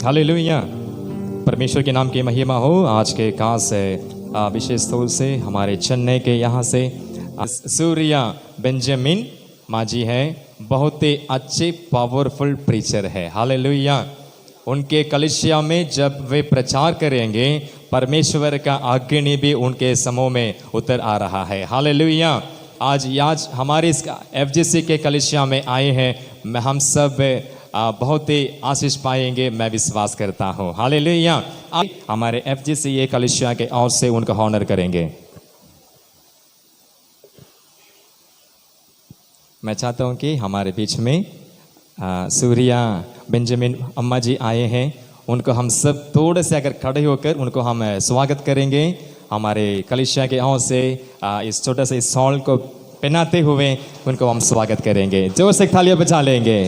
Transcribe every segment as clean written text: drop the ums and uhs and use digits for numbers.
Hallelujah. परमेश्वर के नाम की महिमा हो। आज के खास विशेष तौर से हमारे चेन्नई के यहाँ से सूर्या बेंजामिन माजी है, बहुत ही अच्छे पावरफुल प्रीचर है। हालेलुया। उनके कलीसिया में जब वे प्रचार करेंगे परमेश्वर का अग्नि भी उनके समूह में उतर आ रहा है। हालेलुया। आज हमारे इस एफजीसी के कलीसिया में आए हैं, हम सब बहुत ही आशीष पाएंगे, मैं विश्वास करता हूँ। हालेलुया। हमारे एफजीसी ये कलीसिया के ओर से उनका ऑनर करेंगे। मैं चाहता हूँ कि हमारे बीच में सूर्या बेंजामिन अम्मा जी आए हैं, उनको हम सब थोड़े से अगर खड़े होकर उनको हम स्वागत करेंगे। हमारे कलीसिया के ओर से इस छोटा सा इस सॉल को पहनाते हुए उनको हम स्वागत करेंगे। जोर से तालियां बजा लेंगे।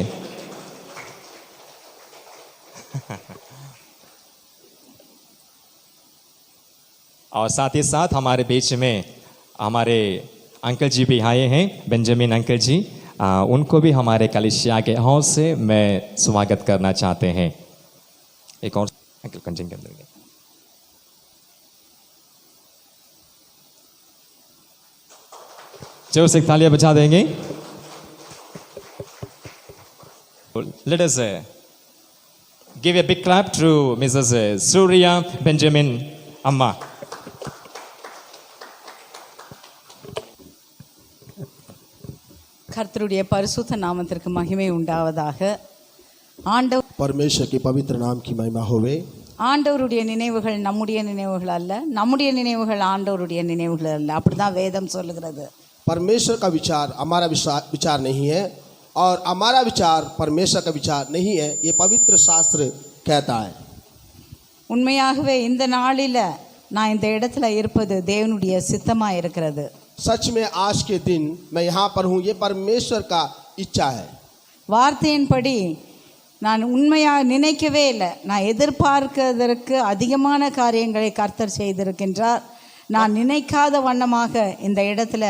और साथ ही साथ हमारे बीच में हमारे अंकल जी भी आए हैं, बेंजामिन अंकल जी, उनको भी हमारे कलीसिया के ओर से मैं स्वागत करना चाहते हैं। एक और अंकल कंटिन्यू कर देंगे। जोर से तालियां बजा देंगे। Let us give a big clap to Mrs. Surya Benjamin Amma. கர்த்தருடைய பரிசுத்த நாமத்திற்கு மகிமை உண்டாவதாக. ஆண்டவர் परमेश्वर के पवित्र नाम की महिमा होवे। ஆண்டவருடைய நினைவுகள் நம்முடைய நினைவுகள் அல்ல, நம்முடைய நினைவுகள் ஆண்டவருடைய நினைவுகள் அல்ல, அப்படிதான் வேதம் சொல்லுகிறது. परमेश्वर का विचार हमारा विचार नहीं है और हमारा विचार परमेश्वर का विचार नहीं है, ये पवित्र शास्त्र कहता है। உண்மையாகவே இந்த நாளில நான் இந்த இடத்துல இருப்பது தேவனுடைய சித்தமா இருக்கிறது. सच में आज के दिन मैं यहाँ पर हूँ, ये परमेश्वर का इच्छा है। வார்த்தையின்படி நான் உண்மையாக நினைக்கவே இல்லை, நான் எதிர்பார்க்கிறதற்கு அதிகமான காரியங்களை கர்த்தர் செய்திருக்கின்றார். நான் நினைக்காத வண்ணமாக இந்த இடத்துல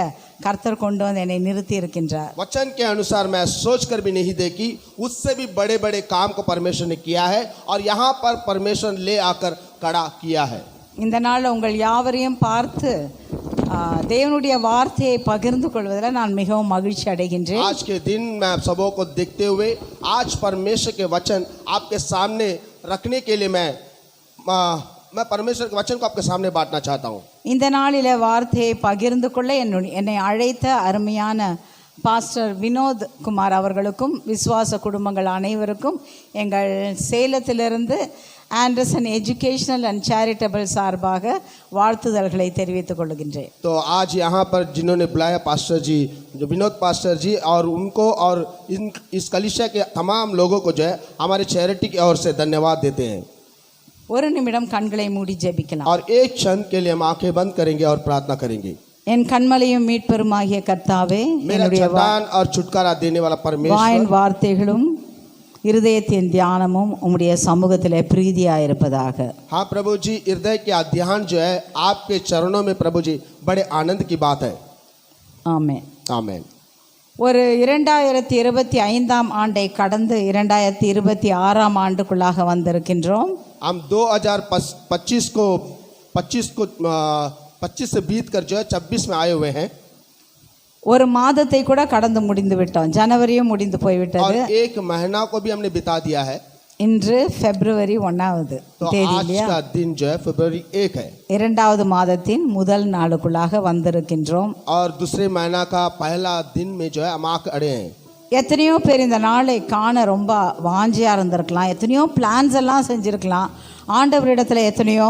கர்த்தர் கொண்டு வந்து என்னை நிறுத்தி இருக்கின்றார். वचन के अनुसार मैं सोच कर भी नहीं देखी, उससे भी बड़े बड़े काम को परमेश्वर ने किया है और यहाँ पर परमेश्वर ले आकर खड़ा किया है। இந்த நாள் உங்கள் யாவரையும் பார்த்து தேவனுடைய வார்த்தையை பகிர்ந்து கொள்வதில் நான் மிகவும் மகிழ்ச்சி அடைகின்றேன். आज के दिन मैं आप सबों को देखते हुए आज परमेश्वर के वचन आपके सामने रखने के लिए मैं परमेश्वर के वचन को आपके सामने बांटना चाहता हूँ। இந்த நாளிலே வார்த்தையை பகிர்ந்து கொள்ள என்னை அழைத்த அருமையான பாஸ்டர் வினோத் குமார் அவர்களுக்கும் விசுவாச குடும்பங்கள் அனைவருக்கும் எங்கள் சேலத்திலிருந்து ஆண்டர்சன் எஜுகேஷனல் அண்ட் சேரிட்டபிள் சார்பாக வாழ்த்துதல்களை தெரிவித்துக் கொள்கின்றேன். तो आज यहाँ पर जिन्होंने बुलाया पास्टर जी, जो विनोद पास्टर जी, और उनको और इस कलीसिया के तमाम लोगों को जो है हमारे चैरिटी की ओर से धन्यवाद देते हैं। ஒரு நிமிடம் கண்களை மூடி ஜெபிக்கலாம். और एक क्षण के लिए हम आंखें बंद करेंगे और प्रार्थना करेंगे। என் கண்மலையும் மீட்பெருமாகிய கர்த்தாவே, मेरा चट्टान और छुटकारा देने वाला परमेश्वर, வாயின் வார்த்தைகளும் இருதயத்தின் தியானமும் உம்முடைய சமூகத்திலே பிரீதியாக இருப்பதாக. हाँ प्रभु जी, हृदय के ध्यान जो है आपके चरणों में प्रभु जी बड़े आनंद की बात है। ஆமென். आमेन। ஒரு 2025 ஆண்டை கடந்து 2026 ஆண்டுக்குள்ளாக வந்திருக்கின்றோம். हम 2025 को 25 से बीत कर जो है 26 में आए हुए हैं। ஒரு மாதத்தை கூட கடந்து முடிந்து விட்டோம். ஜனவரியும் முடிந்து போய்விட்டது. और एक महीना को भी हमने बिता दिया है। இன்று பிப்ரவரி 1 तो தேதி आज இல்லையா? का दिन जो है फरवरी 1 है இரண்டாவது மாதத்தின் முதல் நாளுக்குள்ளாக வந்திருக்கின்றோம். और दूसरे महीना का पहला दिन में जो है हम आके अड़े हैं। எத்தனையோ பேர் இந்த நாளை காண ரொம்ப வாஞ்சியாக இருந்திருக்கலாம், எத்தனையோ பிளான்ஸ் எல்லாம் செஞ்சுருக்கலாம், ஆண்டவரிடத்தில் எத்தனையோ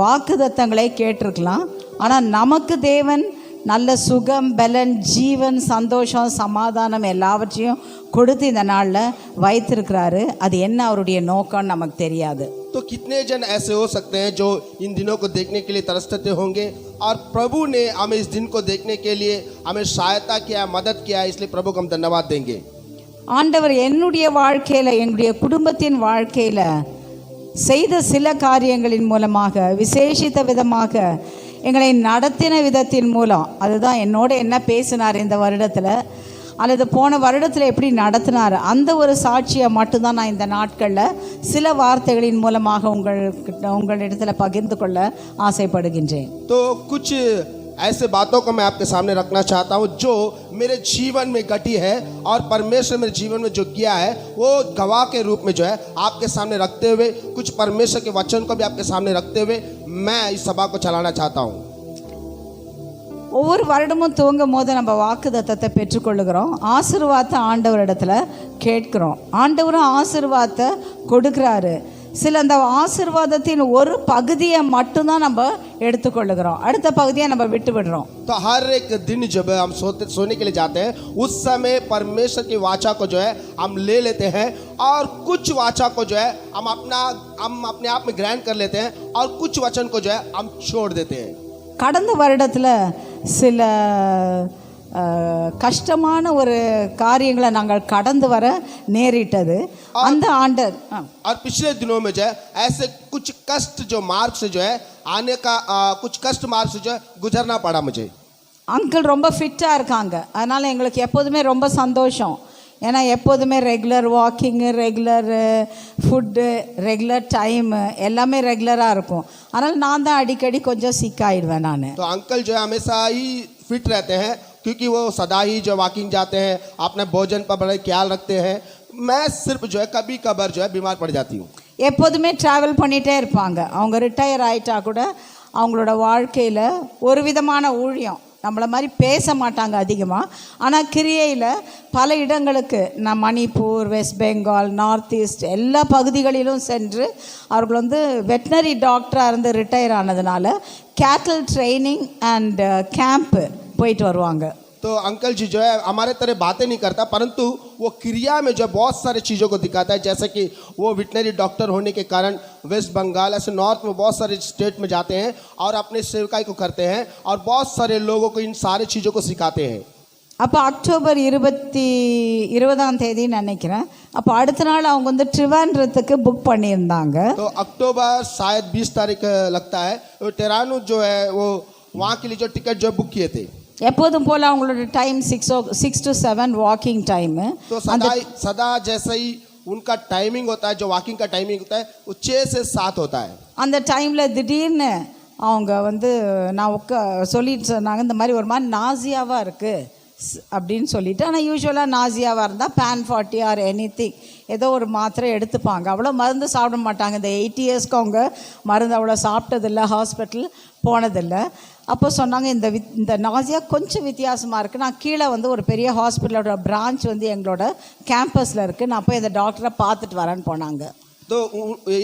வாக்குதத்தங்களை கேட்டிருக்கலாம். ஆனால் நமக்கு தேவன் நல்ல சுகம், பலன், ஜீவன், சந்தோஷம், சமாதானம் எல்லாவற்றையும் கொடுத்து இந்த நாளில் வைத்திருக்கிறாரு. அது என்ன அவருடைய நோக்கம்னு நமக்கு தெரியாது. तो कितने जन ऐसे हो सकते हैं जो इन दिनों को देखने के लिए तरसते होंगे, और प्रभु ने हमें इस दिन को देखने के लिए हमें सहायता किया, मदद किया, इसलिए प्रभु को हम धन्यवाद देंगे। ஆண்டவர் என்னுடைய வாழ்க்கையில், என்னுடைய குடும்பத்தின் வாழ்க்கையில் செய்த சில காரியங்களின் மூலமாக, விசேஷித்த விதமாக எங்களை நடத்தின விதத்தின் மூலம், அதுதான் என்னோட என்ன பேசினார் இந்த வருடத்தில், அல்லது போன வருடத்தில் எப்படி நடத்தினார் அந்த ஒரு சாட்சியை மட்டும்தான் நான் இந்த நாட்களில் சில வார்த்தைகளின் மூலமாக உங்களிடத்தில் பகிர்ந்து கொள்ள ஆசைப்படுகின்றேன். तो कुछ ऐसे बातों को मैं आपके सामने रखना चाहता हूँ जो मेरे जीवन में घटी है और परमेश्वर मेरे जीवन में जो किया है वो गवाह के रूप में जो है आपके सामने रखते हुए, कुछ परमेश्वर के वचन को भी आपके सामने रखते हुए मैं इस सभा को चलाना चाहता हूँ. ஒவ்வொரு வருடமும் துவங்கும் போது நம்ம வாக்குத்தத்தத்தை பெற்றுக்கொள்ளுகிறோம். ஆசீர்வாதத்தை ஆண்டவரிடத்துல கேட்கிறோம். ஆண்டவரும் ஆசீர்வாதத்தை கொடுக்குறாரு. சில அந்த ஆசீர்வாதத்தின் ஒரு பகுதியை மட்டும்தான் நம்ம எடுத்துக்கொள்ளுகிறோம், அடுத்த பகுதியை நம்ம விட்டு விடுறோம். तो हर एक दिन जब हम सोने के लिए जाते हैं उस समय परमेश्वर की वाचा को जो है हम ले लेते हैं और कुछ वाचा को जो है हम अपने आप में ग्रहण कर लेते हैं और कुछ वचन को जो है हम छोड़ देते हैं. கடந்த வருடத்தில் சில கஷ்டமான ஒரு காரியங்களை நாங்கள் கடந்து வர நேரிட்டது. அந்த ஆண்டு और पिछले दिनों में जो है ऐसे कुछ कष्ट जो मार्ग से जो है आने का कुछ कष्ट मार्ग से जो है गुजरना पड़ा मुझे. அங்கிள் ரொம்ப ஃபிட்டாக இருக்காங்க, அதனால் எங்களுக்கு எப்போதுமே ரொம்ப சந்தோஷம். ஏன்னா எப்போதுமே regular walking, regular food, regular time எல்லாமே ரெகுலராக இருக்கும். அதனால் நான் தான் அடிக்கடி கொஞ்சம் சிக்காயிடுவேன் நான். तो अंकल जो है हमेशा ही फिट रहते हैं क्योंकि वो सदा ही जो वॉकिंग जाते हैं, अपने भोजन पर बड़े ख्याल रखते हैं. मैं सिर्फ जो है कभी कभार जो है बीमार पड़ जाती हूँ. எப்போதுமே ட்ராவல் பண்ணிகிட்டே இருப்பாங்க. அவங்க ரிட்டையர் ஆகிட்டா கூட அவங்களோட வாழ்க்கையில் ஒரு விதமான ஊழியம், நம்மளை மாதிரி பேச மாட்டாங்க அதிகமாக, ஆனால் கிரியையில் பல இடங்களுக்கு நான் மணிப்பூர், வெஸ்ட் பெங்கால், நார்த் ஈஸ்ட் எல்லா பகுதிகளிலும் சென்று அவர்கள் வெட்டினரி டாக்டராக இருந்து ரிட்டையர் ஆனதுனால கேட்டில் ட்ரைனிங் அண்ட் கேம்ப்பு போயிட்டு வருவாங்க. तो अंकल जी जो है हमारे तरह बातें नहीं करता, परंतु वो क्रिया में जो बहुत सारे चीज़ों को दिखाता है. जैसे कि वो वेटनरी डॉक्टर होने के कारण वेस्ट बंगाल ऐसे नॉर्थ में बहुत सारे स्टेट में जाते हैं और अपने सेवकाई को करते हैं और बहुत सारे लोगों को इन सारे चीज़ों को सिखाते हैं. அப்போ அக்டோபர் 20 நினைக்கிறேன். அப்போ அடுத்த நாள் அவங்க ட்ரிவாண்ட்ரத்துக்கு புக் பண்ணியிருந்தாங்க. तो अक्टूबर शायद 20 तारीख लगता है, टेरानू जो है वो वहाँ के लिए जो टिकट जो बुक किए थे. எப்போதும் போல் அவங்களோட டைம் 6 to 7 வாக்கிங் டைமு. तो सदा जैसे ही उनका टाइमिंग होता है, जो वॉकिंग का टाइमिंग होता है वो 6 से 7 होता है. அந்த டைமில் திடீர்னு அவங்க நான் சொல்லிட்டு சொன்னாங்க, இந்த மாதிரி ஒரு மாதிரி நாசியாவாக இருக்குது அப்படின்னு சொல்லிட்டு. ஆனால் யூஸ்வலாக நாசியாவாக இருந்தால் PAN40 ஆர் எனிதிங் ஏதோ ஒரு மாத்திரை எடுத்துப்பாங்க, அவ்வளோ மருந்து சாப்பிட மாட்டாங்க. இந்த 80 இயர்ஸ்க்கு அவங்க மருந்து அவ்வளோ சாப்பிட்டதில்லை, ஹாஸ்பிட்டல் போனதில்லை. அப்போ சொன்னாங்க இந்த நாசியா கொஞ்சம் வித்தியாசமாக இருக்குது, நான் கீழே ஒரு பெரிய ஹாஸ்பிட்டலோட பிரான்ச் எங்களோட கேம்பஸில் இருக்குது, நான் போய் இந்த டாக்டரை பார்த்துட்டு வரேன்னு போனாங்க. तो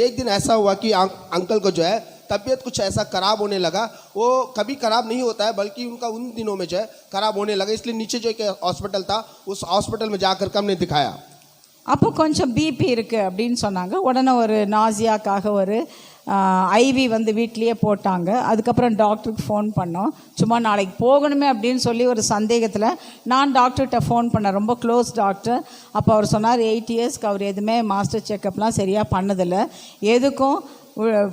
एक दिन ऐसा हुआ कि अंकल को जो है तबीयत कुछ ऐसा ख़राब होने लगा. वो कभी ख़राब नहीं होता है, बल्कि उनका उन दिनों में जो है ख़राब होने लगा. इसलिए नीचे जो एक हॉस्पिटल था उस हॉस्पिटल में जाकर हमने दिखाया. அப்போ கொஞ்சம் பிபி இருக்குது அப்படின்னு சொன்னாங்க. உடனே ஒரு நாசியாக்காக ஒரு ஐவி வீட்லேயே போட்டாங்க. அதுக்கப்புறம் டாக்டருக்கு ஃபோன் பண்ணோம், சும்மா நாளைக்கு போகணுமே அப்படின்னு சொல்லி ஒரு சந்தேகத்தில் நான் டாக்டர்கிட்ட ஃபோன் பண்ணேன், ரொம்ப க்ளோஸ் டாக்டர். அப்போ அவர் சொன்னார் 8 இயர்ஸ்க்கு அவர் எதுவுமே மாஸ்டர் செக்கப்லாம் சரியாக பண்ணதில்லை, எதுக்கும்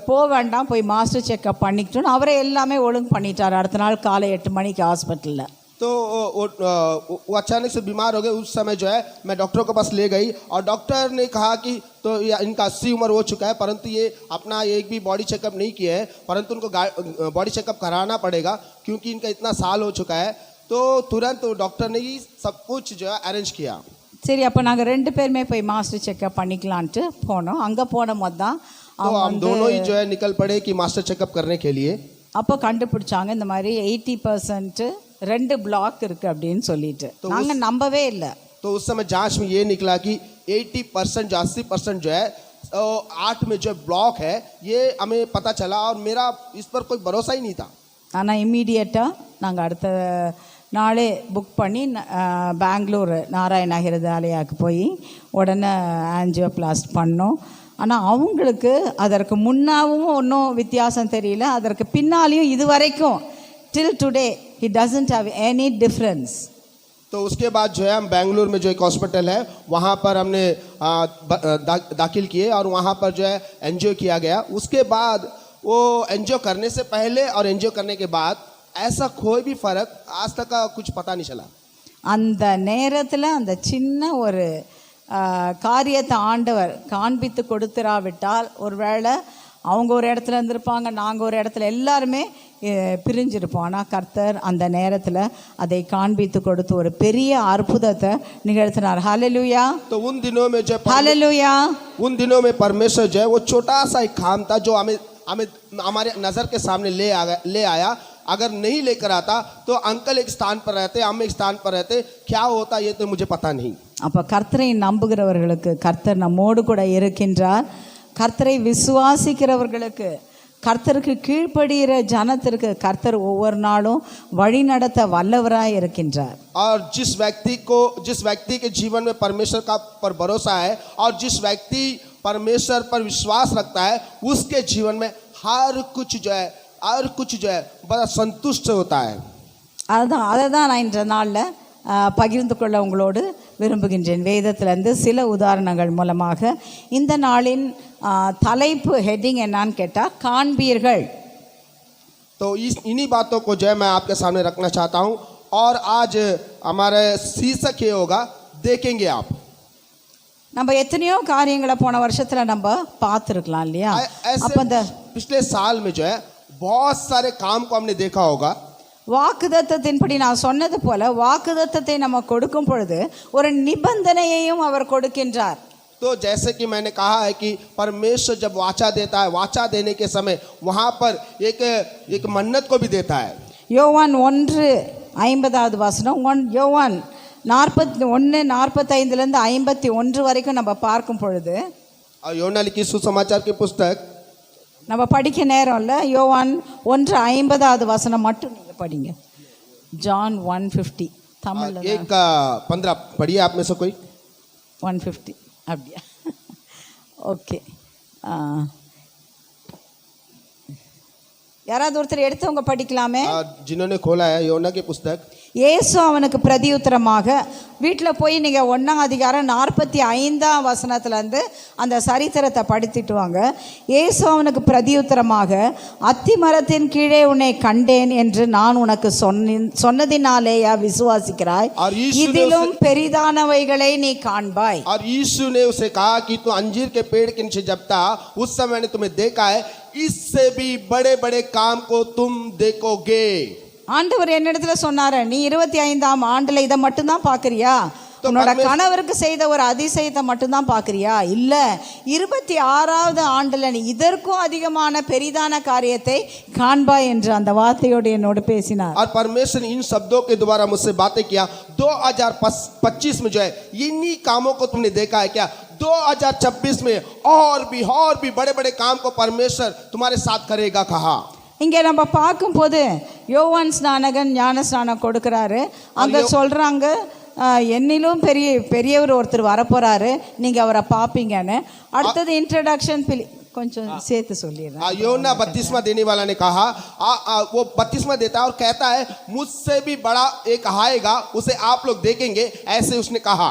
போக வேண்டாம், போய் மாஸ்டர் செக்கப் பண்ணிக்கிட்டோன்னு அவரே எல்லாமே ஒழுங்கு பண்ணிட்டார். அடுத்த நாள் காலை 8 மணிக்கு ஹாஸ்பிட்டலில். तो वो अचानक से बीमार हो गए. उस समय जो है मैं डॉक्टरों के पास ले गई और डॉक्टर ने कहा कि तो इनका 80 उम्र हो चुका है, परंतु ये अपना एक भी बॉडी चेकअप नहीं किया है, परंतु उनको बॉडी चेकअप कराना पड़ेगा क्योंकि इनका इतना साल हो चुका है. तो तुरंत डॉक्टर ने ही सब कुछ जो है अरेंज किया. சரி, அப்போ நாங்கள் 2 பேருமே போய் மாஸ்டர் செக்கப் பண்ணிக்கலான்ட்டு போனோம். அங்கே போன போது தான் हम दोनों ही जो है निकल पड़े कि मास्टर चेकअप करने के लिए. அப்போ கண்டுபிடிச்சாங்க இந்த மாதிரி 80% 2 பிளாக் இருக்குது அப்படின்னு சொல்லிட்டு. நாங்கள் நம்பவே இல்லை. तो उस समय जांच में ये निकला कि 80% जो 80% जो है 8 में जो ब्लॉक है, ये हमें पता चला और मेरा इस पर कोई भरोसा ही नहीं था. ஆனால் இம்மீடியட்டாக நாங்கள் அடுத்த நாளே புக் பண்ணி பெங்களூர் நாராயண ஹிருதயாலயாவுக்கு போய் உடனே ஆஞ்சியோபிளாஸ்ட் பண்ணோம். ஆனால் அவங்களுக்கு அதற்கு முன்னாவும் ஒன்றும் வித்தியாசம் தெரியல, அதற்கு பின்னாலேயும் இது வரைக்கும் till today he doesn't have any difference. तो उसके बाद जो है हम बेंगलुरु में जो एक हॉस्पिटल है वहाँ पर हमने दाखिल किए और वहाँ पर जो है एनजीओ किया गया. उसके बाद वो एनजीओ करने से पहले और एनजीओ करने के बाद ऐसा कोई भी फ़र्क आज तक का कुछ पता नहीं चला. அந்த நேரத்தில் அந்த சின்ன ஒரு காரியத்தை ஆண்டவர் காண்பித்து கொடுத்துராவிட்டால் ஒருவேளை அவங்க ஒரு இடத்துல இருந்திருப்பாங்க, நாங்கள் ஒரு இடத்துல, எல்லாருமே பிரிஞ்சிருப்போம். ஆனால் கர்த்தர் அந்த நேரத்தில் அதை காண்பித்து கொடுத்து ஒரு பெரிய அற்புதத்தை நிகழ்த்தினார். ஹல்லேலூயா. तो उन दिनों में जो ஹல்லேலூயா. उन दिनों में परमेश्वर जो है वो छोटा सा एक काम था जो हमें हमारे नज़र के सामने ले आया. अगर नहीं लेकर आता तो अंकल एक स्थान पर रहते, हम एक स्थान पर रहते, क्या होता ये तो मुझे पता नहीं. அப்போ கர்த்தரை நம்புகிறவர்களுக்கு கர்த்தர் நம்மோடு கூட இருக்கின்றார். கர்த்தரை விசுவாசிக்கிறவர்களுக்கு, கர்த்தருக்கு கீழ்ப்படுகிற ஜனத்திற்கு கர்த்தர் ஒவ்வொரு நாளும் வழி நடத்த வல்லவராய் இருக்கின்றார். और जिस व्यक्ति के जीवन में परमेश्वर का पर भरोसा है और जिस व्यक्ति परमेश्वर पर विश्वास रखता है उसके जीवन में हर कुछ जो है बड़ा संतुष्ट होता है. அதை தான் நான் இன்ற நாளில் பகிர்ந்து கொள்ள உங்களோடு விரும்புகின்றேன். வேதத்திலேருந்து சில உதாரணங்கள் மூலமாக. இந்த நாளின் தலைப்பு ஹெட்டிங் என்னான்னு கேட்டால் காண்பீர்கள். तो इन्हीं बातों को जो है मैं आपके सामने रखना चाहता हूँ. और आज हमारे शीर्षक ये होगा, देखेंगे आप. நம்ம எத்தனையோ காரியங்களை போன வருஷத்தில் நம்ம பார்த்துருக்கலாம் இல்லையா? அப்போ இந்த पिछले साल में जो है बहुत सारे काम को हमने देखा होगा. வாக்குதத்தத்தின்படி நான் சொன்னது போல வாக்குதத்தத்தை நம்ம கொடுக்கும் பொழுது ஒரு நிபந்தனையையும் அவர் கொடுக்கின்றார். तो जैसे कि मैंने कहा है कि परमेश्वर जब वाचा देता है, वाचा देने के समय वहाँ पर एक मन्नत को भी देता है. யோவான் 1:50 யோவான் 41:45 51 வரைக்கும் நம்ம பார்க்கும் பொழுது, யோனா लिखी सुसमाचार की पुस्तक நம்ம படிக்க நேரம் இல்லை. யோவான் 1:50 மட்டும் நீங்கள் படிங்க. ஜான் 1:50 தமிழ் 1:15 पढ़िए आप में से कोई. 1:50 அப்படியா? ஓகே. யாராவது ஒருத்தர் எடுத்தவங்க படிக்கலாமே. जिन्होंने खोला है யோனா की पुस्तक. இயேசு அவனுக்கு பிரதியுத்தரமாக, வீட்டில் போய் நீங்கள் 1ஆம் அதிகாரம் 45ஆம் வசனத்துலேருந்து அந்த சரித்திரத்தை படித்துட்டு வாங்க. இயேசு அவனுக்கு பிரதியுத்தரமாக, அத்தி மரத்தின் கீழே உன்னை கண்டேன் என்று நான் உனக்கு சொன்னதினாலேயா விசுவாசிக்கிறாய்? இதிலும் பெரிதானவைகளை நீ காண்பாய். और यीशु ने उसे कहा कि तू अंजीर के पेड़ के नीचे जब था उस समय मैंने तुम्हें देखा है, इससे भी बड़े बड़े काम को तुम देखोगे. ஆண்டவர் என்னிடத்துல சொன்னாரு, நீ 25ஆம் ஆண்டுல இதை மட்டும்தான் பார்க்கறியா? உன்னோட கணவருக்கு செய்த ஒரு அதிசயத்தை மட்டும்தான் பார்க்கறியா? இல்ல, 26வது ஆண்டுல நீ இதற்கும் அதிகமான பெரிதான காரியத்தை காண்பாய் என்று அந்த வார்த்தையோடு என்னோடு பேசினார். और परमेश्वर ने इन शब्दों के द्वारा मुझसे बातें किया. 2025 में जो है इन्हीं कामों को तुमने देखा है क्या? 2026 में और भी बड़े बड़े काम को परमेश्वर तुम्हारे साथ करेगा कहा. இங்கே நம்ம பார்க்கும்போது யோவான் ஸ்நானகன் ஞான ஸ்நானம் கொடுக்குறாரு. அங்கே சொல்கிறாங்க, என்னிலும் பெரியவர் ஒருத்தர் வரப்போகிறாரு, நீங்கள் அவரை பார்ப்பீங்கன்னு. அடுத்தது இன்ட்ரடக்ஷன் கொஞ்சம் சேர்த்து சொல்லிடுறேன். योना 32वां देने वाला ने कहा, वो 32वां देता है और कहता है मुझसे भी बड़ा एक आएगा, उसे आप लोग देखेंगे, ऐसे उसने कहा.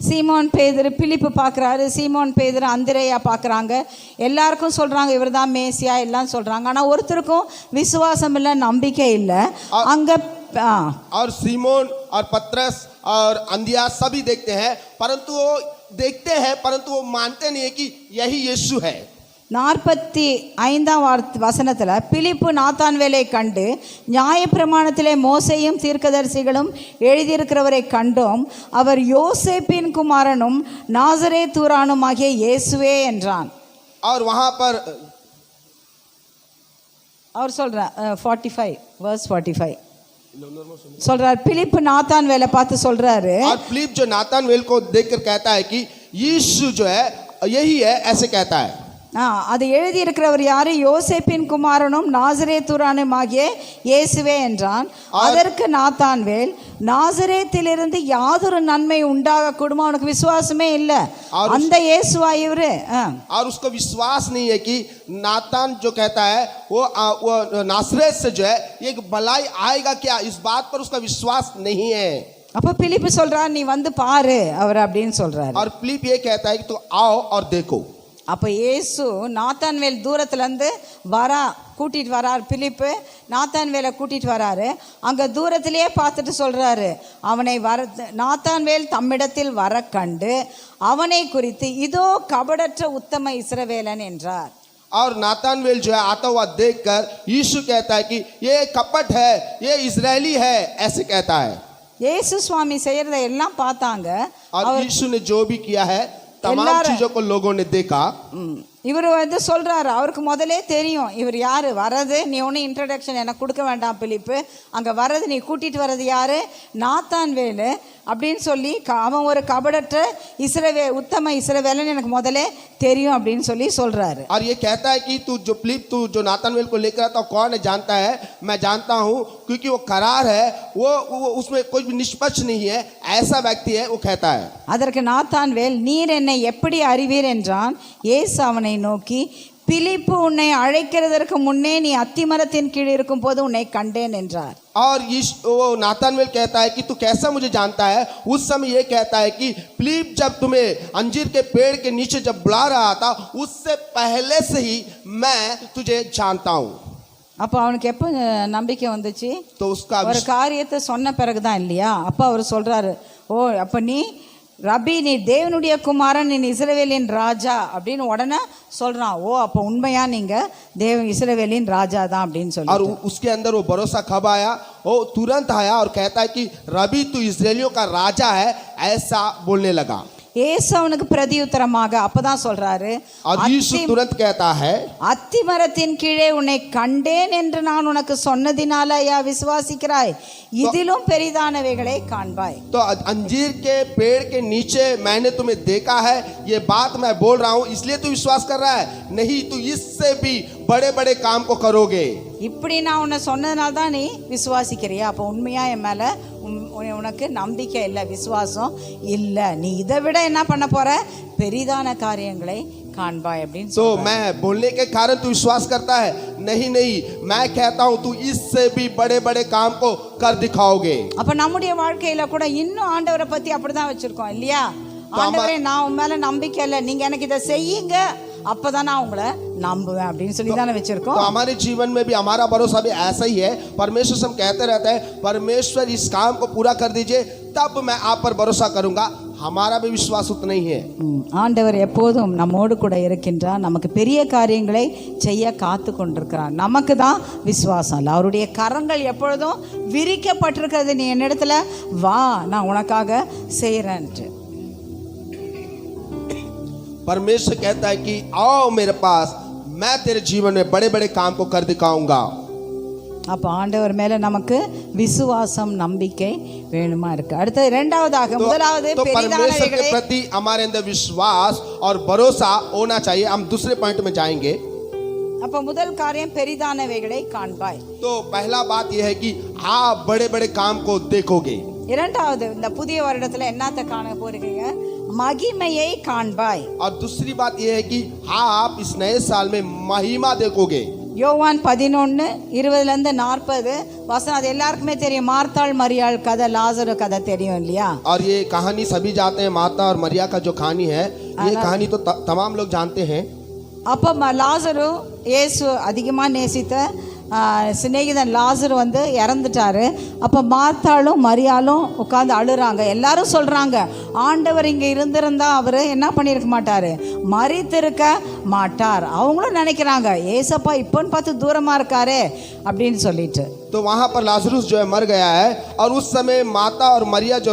சீமோன் பேதுரு பிலிப்பு பார்க்குறாரு, சீமோன் பேதுரு அந்திரேயா பார்க்குறாங்க. எல்லாருக்கும் சொல்கிறாங்க இவர் தான் மேசியா எல்லாம் சொல்கிறாங்க. ஆனால் ஒருத்தருக்கும் விசுவாசம் இல்லை, நம்பிக்கை இல்லை. அங்கே और सीमोन और पतरस और अंदियास सभी देखते हैं, परंतु वो मानते नहीं है कि यही यीशु है. 45ஆம் வசனத்தில் பிலிப்பு நாத்தான்வேலை கண்டு, நியாயப்பிரமாணத்திலே மோசேயும் தீர்க்கதரிசிகளும் எழுதியிருக்கிறவரை கண்டோம், அவர் யோசேப்பின் குமாரனும் நாசரேத்தூரானும் ஆகிய இயேசுவே என்றான். और वहाँ पर அவர் சொல்றார் 45 சொல்றார். பிலிப்பு நாத்தான்வேலை பார்த்து சொல்றாரு, और फिलिप जो नातानवेल को देखकर कहता है कि यीशु जो है यही है, ऐसे कहता है. அது எழுதியிருக்கிறவர் யாரு? யோசேப்பின் குமாரனும் நாசரேத்தூரானும் ஆகிய இயேசுவே என்றான். அதற்கு நாத்தான்வேல், நாசரேத்திலிருந்து யாதொரு நன்மை உண்டாக கூடுமா? அவனுக்கு விசுவாசமே இல்லை. அந்த இயேசுவா இவரு? और उसको विश्वास नहीं है कि नातान जो कहता है वो नासरेत से जो है एक भलाई आएगा क्या, इस बात पर उसका विश्वास नहीं है. அப்ப பிலிப்பு சொல்றார், நீ வந்து பாரு அவர் அப்படின்னு சொல்றாரு. और फिलिप ये कहता है कि तू आओ और देखो. அப்போ இயேசு நாத்தான்வேல் தூரத்துலேருந்து கூட்டிகிட்டு வரார். பிலிப்பு நாத்தான்வேலை கூட்டிகிட்டு வராரு. அங்கே தூரத்திலேயே பார்த்துட்டு சொல்கிறாரு, அவனை நாத்தான்வேல் தம்மிடத்தில் வர கண்டு அவனை குறித்து இதோ கபடற்ற உத்தம இஸ்ரவேலன் என்றார். और नातानवेल जो है आता हुआ देखकर यीशु कहता है कि ये कपट है, ये इजरायली है, ऐसे कहता है. இயேசு சுவாமி செய்யறதை எல்லாம் பார்த்தாங்க. और यीशु ने जो भी किया है तमाम चीजों को लोगों ने देखा. இவர் சொல்றாரு, அவருக்கு முதலே தெரியும் இவர் யாரு வர்றது. நீ ஒன்றும் இன்ட்ரடக்ஷன் எனக்கு கொடுக்க வேண்டாம் பிலிப்பு, அங்கே வர்றது நீ கூட்டிட்டு வர்றது யாரு, நாத்தான்வேலு அப்படின்னு சொல்லி அவன் ஒரு கபடற்ற உத்தம இஸ்ரவேலன் எனக்கு முதலே தெரியும் அப்படின்னு சொல்லி சொல்றாரு. और ये कहता है कि तू जो नातानवेल को लेकर आता कौन है जानता है, मैं जानता हूँ क्योंकि वो करार है, वो उसमें कोई भी निष्पक्ष नहीं है, ऐसा व्यक्ति है, वो कहता है. அதற்கு நாத்தான்வேல் நீர் என்னை எப்படி அறிவீர் என்றான். இயேசு அவனை நோக்கி, பிலிப்பு உன்னை அழைக்கிறதற்கு முன்னே நீ அத்திமரத்தின் கீழ் இருக்கும் போது உன்னை கண்டேன் என்றார். और वो नातानवेल कहता है कि तू कैसा मुझे जानता है. उस समय ये कहता है कि फिलिप जब तुम्हें अंजीर के पेड़ के नीचे जब बुला रहा था उससे पहले से ही मैं तुझे जानता हूँ. அப்போ அவனுக்கு எப்போ நம்பிக்கை வந்துச்சு? तो उसका ஒரு காரியத்தை சொன்ன பிறகுதான் இல்லையா? அப்போ அவர் சொல்றாரு, ஓ அப்போ நீ ரபி, நீ தேவனுடைய குமாரன், நீ இஸ்ரவேலின் ராஜா அப்படின்னு உடனே சொல்றான். ஓ அப்போ உண்மையா நீங்க இஸ்ரவேலின் ராஜா தான் அப்படின்னு சொல்லி. और उसके अंदर वो भरोसा कब आया, वो तुरंत आया और कहता है कि रबी तू इस्राएलियों का राजा है, ऐसा बोलने लगा. இயேசு அவனுக்கு பிரதியுத்தரமாக அப்பதான் சொல்றாரு, तुरंत कहता है அத்திமரத்தின் கீழே உன்னை கண்டேன் என்று நான் உனக்கு சொன்னதினால ஐயா விசுவாசிக்கிறாய், இதிலும் பெரிதானவைகளை காண்பாய். तो अंजीर के पेड़ के नीचे मैंने तुम्हें देखा है, ये बात मैं बोल रहा हूँ इसलिए तू विश्वास कर रहा है, नहीं तू इससे भी बड़े बड़े काम को करोगे. இப்படி நான் உன்னை சொன்னதுனால தான் நீ விசுவாசிக்கிறியா? அப்போ உண்மையா என் மேல உனக்கு நம்பிக்கை இல்லை, விசுவாசம் இல்லை, நீ இதை விட என்ன பண்ண போற, பெரிதான காரியங்களை காண்பாய் அப்படின்னு. तो मैं बोलने के कारण तू विश्वास करता है, नहीं नहीं मैं कहता हूँ तू इससे भी बड़े बड़े काम को कर दिखाओगे. அப்ப நம்முடைய வாழ்க்கையில கூட இன்னும் ஆண்டவரை பத்தி அப்படிதான் வச்சிருக்கோம் இல்லையா? ஆண்டவரே நான் உன் மேல நம்பிக்கை இல்லை, நீங்க எனக்கு இதை செய்யுங்க, அப்பதான் நான் உங்களை நம்புவேன் அப்படின்னு சொல்லி தானே வச்சிருக்கோம். तो हमारे जीवन में भी हमारा भरोसा भी ऐसा ही है. परमेश्वर से हम कहते रहते हैं परमेश्वर इस काम को पूरा कर दीजिए तब मैं आप पर भरोसा करूंगा. हमारा भी विश्वास उतना ही है. ஆண்டவர் எப்போதும் நம்மோடு கூட இருக்கின்றார், நமக்கு பெரிய காரியங்களை செய்ய காத்து கொண்டிருக்கிறார். நமக்கு தான் விசுவாசம் இல்லை, அவருடைய கரங்கள் எப்பொழுதும் விரிக்கப்பட்டிருக்கிறது, நீ என்னிடத்துல வா நான் உனக்காக செய்கிறேன்ட்டு. परमेश्वर कहता है कि आओ मेरे पास, मैं तेरे जीवन में बड़े बड़े काम को कर दिखाऊंगा. அப்போ ஆண்டவர் மேல நமக்கு விசுவாசம் நம்பிக்கை வேணுமா இருக்கு. அடுத்து இரண்டாவதாக, முதலாவது परमेश्वर के प्रति हमारे अंदर विश्वास और भरोसा होना चाहिए. हम दूसरे पॉइंट में जाएंगे. அப்போ முதல் காரியம் பெரிதானவைகளை காண்பாய். तो पहला बात यह है कि आप बड़े बड़े काम को देखोगे. இரண்டாவது, இந்த புதிய வருடத்துல என்னத்தை காண போறீங்க, மகிமையை காண்பாய். और दूसरी बात यह है कि आप इस नए साल में महिमा देखोगे. யோவான் 11:20-40 வசனம், அது எல்லாருக்குமே தெரியும். மார்த்தாள் மரியாள் கதை, லாசரு கதை தெரியும் இல்லையா? और ये कहानी सभी जानते हैं, माता और मरिया का जो कहानी है, ये कहानी तो तमाम लोग जानते हैं. அப்போ லாசரு இயேசு அதிகமாக நேசித்த சிநேகிதன் லாசரு இறந்துட்டாரு. அப்போ மார்த்தாளும் மரியாளும் உட்காந்து அழுறாங்க. எல்லாரும் சொல்கிறாங்க, ஆண்டவர் இங்கே இருந்திருந்தா அவர் என்ன பண்ணியிருக்க மாட்டார், மரித்திருக்க மாட்டார். அவங்களும் நினைக்கிறாங்க ஏசப்பா இப்போன்னு பார்த்து தூரமாக இருக்காரு அப்படின்னு சொல்லிட்டு. तो वहाँ पर लाजरुस जो है मर गया है और उस समय माता और मरिया जो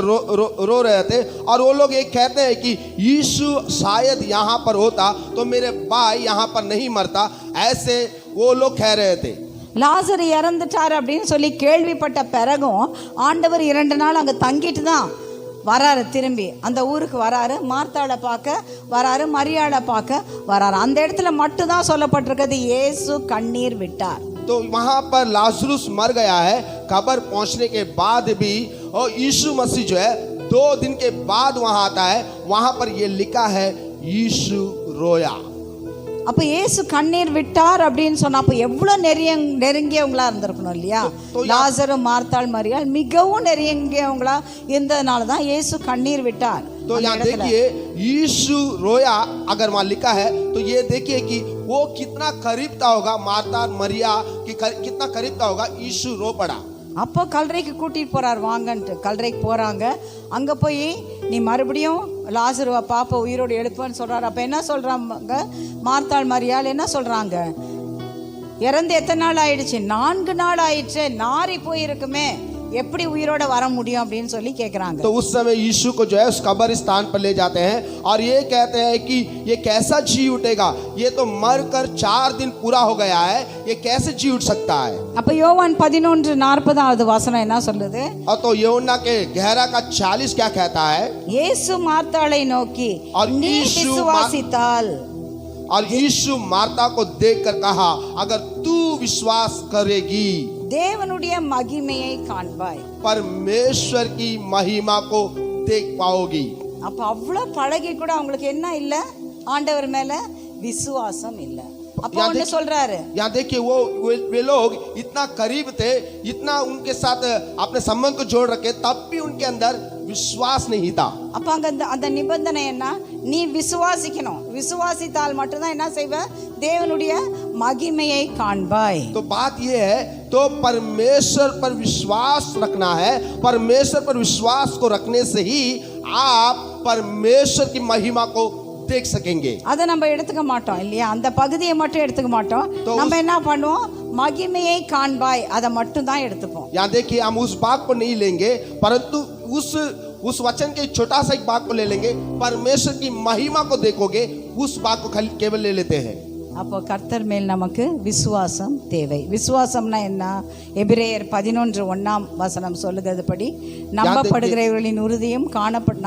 रो रहे थे और वो लोग ये कहते हैं कि यीशु शायद यहाँ पर होता तो मेरे भाई यहाँ पर नहीं मरता, ऐसे वो लोग कह रहे थे. லாசரு இறந்துட்டார் அப்படின்னு சொல்லி கேள்விப்பட்ட பிறகும் ஆண்டவர் 2 நாள் அங்கே தங்கிட்டு தான் வராரு. திரும்பி அந்த ஊருக்கு வராரு, மார்த்தாளை பார்க்க வராரு, மரியாளை பார்க்க வராரு. அந்த இடத்துல மட்டும்தான் சொல்லப்பட்டிருக்கிறது இயேசு கண்ணீர் விட்டார். तो वहाँ पर लाजरुस मर गया है. कब्र पहुँचने के बाद भी और यीशु मसीह जो है 2 दिन के बाद वहाँ आता है. वहाँ पर ये लिखा है यीशु रोया. அப்போ இயேசு கண்ணீர் விட்டார் அப்படின்னு சொன்னா அப்போ எவ்வளோ நெருங்கியவங்களா இருந்திருக்கணும் இல்லையா? லாசரு, மார்த்தாள், மரியாள் மிகவும் நெருங்கியவங்களா இருந்ததுனால தான் இயேசு கண்ணீர் விட்டார். तो அந்த यहाँ இடத்துல. देखिए यीशु रोया, अगर वहाँ लिखा है तो ये देखिए कि वो कितना करीब था होगा, मार्था मरिया कि कितना करीब था होगा, यीशु रो पड़ा। அப்போ கல்லறைக்கு கூட்டிட்டு போறார் வாங்கன்ட்டு கல்லறைக்கு போறாங்க. அங்க போய் நீ மறுபடியும் லாசருவ பாப்ப உயிரோடு எழுப்புன்னு சொல்றாரு. அப்ப என்ன சொல்றாங்க மார்த்தாள் மரியாள், என்ன சொல்றாங்க, இறந்து எத்தனை நாள் ஆயிடுச்சு, 4 நாள் ஆயிடுச்சு, நாரி போயிருக்குமே, எப்படி உயிரோட வர முடியும் அப்படின்னு சொல்லி கேக்குறாங்க. तो उस समय यीशु को जो है उस कब्रिस्तान पर ले जाते हैं और ये कहते हैं कि ये कैसा जी उठेगा, ये तो मरकर 4 दिन पूरा हो गया है, ये कैसे जी उठ सकता है। அப்ப யோவான் 11:40 வசனம் என்ன சொல்லுது? और तो यूहन्ना के 11 का 40 क्या कहता है, இயேசு மார்த்தாளை நோக்கி और நீ यीशु விசுவாசித்தால், और यीशु मार्था को देखकर कहा, अगर तू विश्वास करेगी தேவனுடைய மகிமையை காண்பாய். परमेश्वर की महिमा को देख पाओगी। அப்ப அவ்வளவு பழகி கூட அவங்களுக்கு என்ன இல்ல, ஆண்டவர் மேல விசுவாசம் இல்ல. அப்ப ஒன்னு சொல்றாரு, यहाँ देखिए वे लोग इतना करीब थे, इतना उनके साथ अपने संबंध को जोड़ रखे, तब भी उनके अंदर विश्वास नहीं था। அப்ப அங்க அந்த நிபந்தனை என்ன, நீ விசுவாசிக்கணும், விசுவாசித்தால் மட்டும்தான் என்ன செய்வ, தேவனுடைய மகிமையை காண்பாய். तो बात ये है, तो परमेश्वर पर विश्वास रखना है, परमेश्वर पर विश्वास को रखने से ही आप परमेश्वर की महिमा को देख सकेंगे। அதை நம்ம எடுத்துக்க மாட்டோம் இல்லையா, அந்த பகுதியை மட்டும் எடுத்துக்க மாட்டோம். நம்ம என்ன பண்ணுவோம், மகிமையை காண்பாய் அதை மட்டும் தான் எடுத்துப்போம். यहाँ देखिए हम उस भाग को नहीं लेंगे, परंतु उस वचन के छोटा सा एक भाग को ले लेंगे, परमेश्वर की महिमा को देखोगे, उस भाग को केवल ले लेते हैं। அப்போ கர்த்தர் மேல் நமக்கு விசுவாசம் தேவை. விசுவாசம்னா என்ன, எபிரேயர் 11:1 சொல்லுகிறதுபடி நம்பப்படுகிறவர்களின் உறுதியும்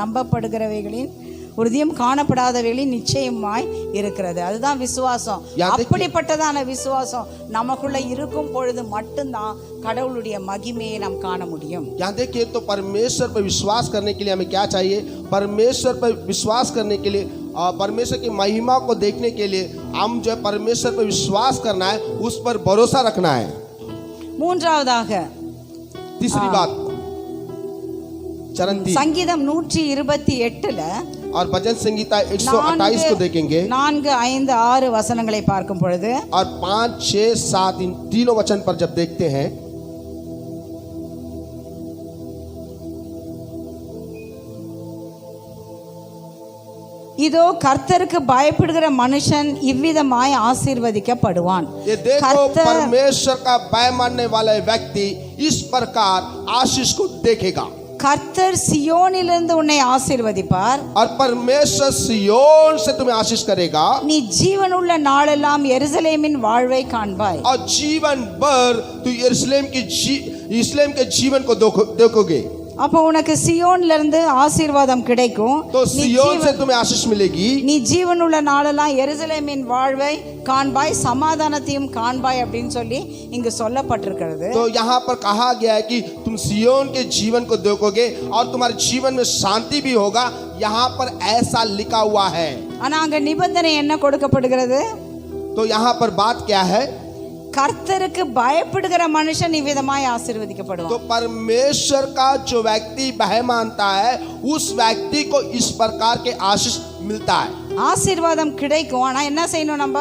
நம்பப்படுகிறவைகளின் உறுதியும் காணப்படாதவைகளின் நிச்சயமாய் இருக்கிறது. அதுதான் விசுவாசம். அப்படிப்பட்டதான விசுவாசம் நமக்குள்ள இருக்கும் பொழுது மட்டும்தான் கடவுளுடைய மகிமையை நாம் காண முடியும். यहाँ देखिए तो परमेश्वर पर विश्वास करने के लिए हमें क्या चाहिए, परमेश्वर पर विश्वास करने के लिए, परमेश्वर की महिमा को देखने के लिए हम जो है परमेश्वर पर विश्वास करना है, उस पर भरोसा रखना है। மூன்றாவதாக तीसरी बात, चरण 3 சங்கீதம் 128 और भजन संगीता 128 को देखेंगे 4, 5, 6 वचनங்களை பார்க்கும் பொழுது, और 5, 6, 7 इन तीनों वचन पर जब देखते हैं, இதோ கர்த்தருக்கு பயப்படுகிற மனுஷன் இவ்விதமாய் ஆசீர்வதிக்கப்படுவான். ये देखो परमेश्वर का भय मानने वाला व्यक्ति इस प्रकार आशीष को देखेगा। கர்த்தர் சியோனிலிருந்து உன்னை ஆசீர்வதிப்பார். और परमेश्वर सिय्योन से तुम्हें आशीष करेगा, நீ ஜீவனுள்ள நாளெல்லாம் எருசலேமின் வாழ்வை காண்பாய். और जीवन भर तू यरूशलेम के जीवन को देखोगे। அப்போ உனக்கு சியோன்ல இருந்து ஆசீர்வாதம் கிடைக்கும். तो सिय्योन से तुम्हें आशीष मिलेगी। நீ ஜீவனுள்ள நாளெல்லாம் எருசலேமின் வாழ்வை காண்பாய், சமாதானத்தையும் காண்பாய் அப்படின்னு சொல்லி இங்கு சொல்லப்பட்டிருக்கிறது. तो यहाँ पर कहा गया है कि तुम सिय्योन के जीवन को देखोगे और तुम्हारे जीवन में शांति भी होगा, यहाँ पर ऐसा लिखा हुआ है। ஆனா அங்க நிபந்தனை என்ன கொடுக்கப்படுகிறது, तो यहाँ पर बात क्या है, கர்த்தருக்கு பயப்படுகிற மனுஷன் இவ்விதமாய் ஆசீர்வதிக்கப்படுவான். तो परमेश्वर का जो व्यक्ति भय मानता है, उस व्यक्ति को इस प्रकार के आशीष मिलता है। ஆசீர்வாதம் கிடைக்கும். ஆனா என்ன செய்யணும், நம்ம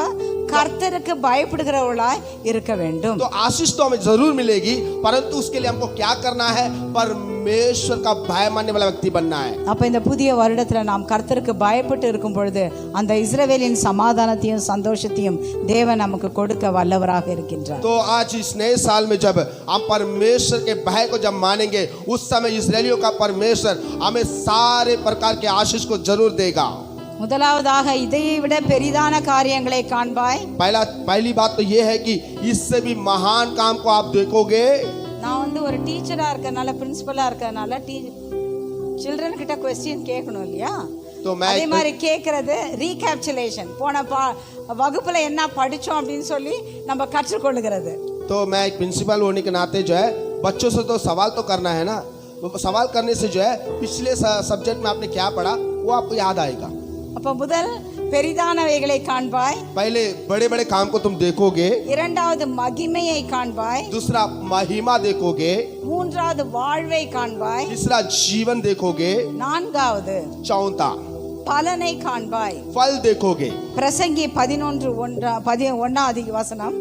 கர்த்தருக்கு பயப்படுகிறவர்களாய் இருக்க வேண்டும். तो आशीष तो हमें जरूर मिलेगी, परंतु उसके लिए हमको क्या करना है, परमेश्वर का भय मानने वाला व्यक्ति बनना है। அப்ப இந்த புதிய வருடத்துல நாம் கர்த்தருக்கு பயப்பட்டு இருக்கும் பொழுது அந்த இஸ்ரவேலின் சமாதானத்தையும் சந்தோஷத்தையும் தேவன் நமக்கு கொடுக்க வல்லவராக இருக்கின்றார். तो आज इस नए साल में जब हम परमेश्वर के भय को जब मानेंगे, उस समय इस्राएलियों का परमेश्वर हमें सारे प्रकार के आशीष को जरूर देगा। முதலாவதாக இதை விட பெரிதான காரியங்களை காண்பாய். पहली बात तो ये है कि इससे भी महान काम को आप देखोगे। நான் ஒரு டீச்சரா இருக்கறனால, பிரின்சிபலா இருக்கறனால சில்ட்ரன் கிட்ட क्वेश्चन கேட்கணும் இல்லையா, तो அதே मैं மாதிரி கேட்கறது ரீகேப்சுலேஷன், போன வகுப்புல என்ன படிச்சோம் அப்படின்னு சொல்லி நம்ம கற்றுக்கொள்ளுகிறது. तो मैं एक प्रिंसिपल होने के नाते जो है बच्चों से तो सवाल तो करना है ना, सवाल करने से जो है पिछले सब्जेक्ट में आपने क्या पढ़ा वो आपको याद आएगा। அப்ப முதல் பெரிதானவைகளை காண்பாய், पहले बड़े बड़े काम को तुम देखोगे, இரண்டாவது மகிமையை காண்பாய், दूसरा महिमा देखोगे, மூன்றாவது வாழ்வை காண்பாய், तीसरा जीवन देखोगे, நான்காவது चौथा பலனை காண்பாய். फल देखोगे। பிரசங்கி 11:1 வசனம்.